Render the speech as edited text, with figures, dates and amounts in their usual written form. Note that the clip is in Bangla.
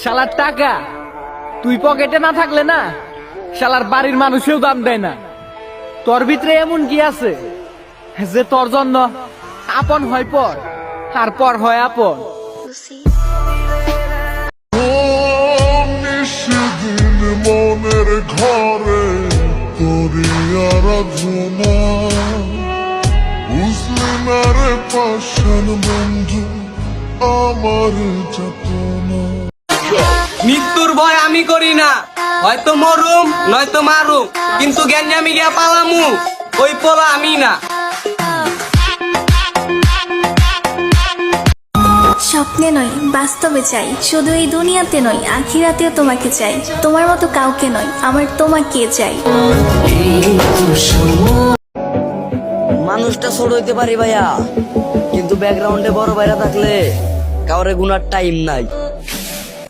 শালার টাকা তুই পকেটে না থাকলে না শালার বাড়ির মানুষেও দাম দেয় না। তোর ভিতরে এমন কি আছে যে তোর জন্য আপন হয় পর আর পর হয় আপন? সেদিন মনের ঘরে তোরি আরাধনা বুঝলি না রে পাশান বন্ধু আমার যাতনা। মৃত্যুর ভয় আমি করি না, হয়তো মরুম নয়তো মারুম, কিন্তু জ্ঞানী আমি গিয়া পালামু ওই পোলা আমি না। স্বপ্নে নয় বাস্তবে চাই, শুধু এই দুনিয়াতে নয় আখিরাতেও তোমাকে চাই। তোমার মতো কাউকে নয়, আমার তোমাকে চাই। মানুষটা ছোট হইতে পারি ভাইয়া, কিন্তু ব্যাকগ্রাউন্ডে বড় ভাইরা থাকলে কাউরে গুনার টাইম নাই।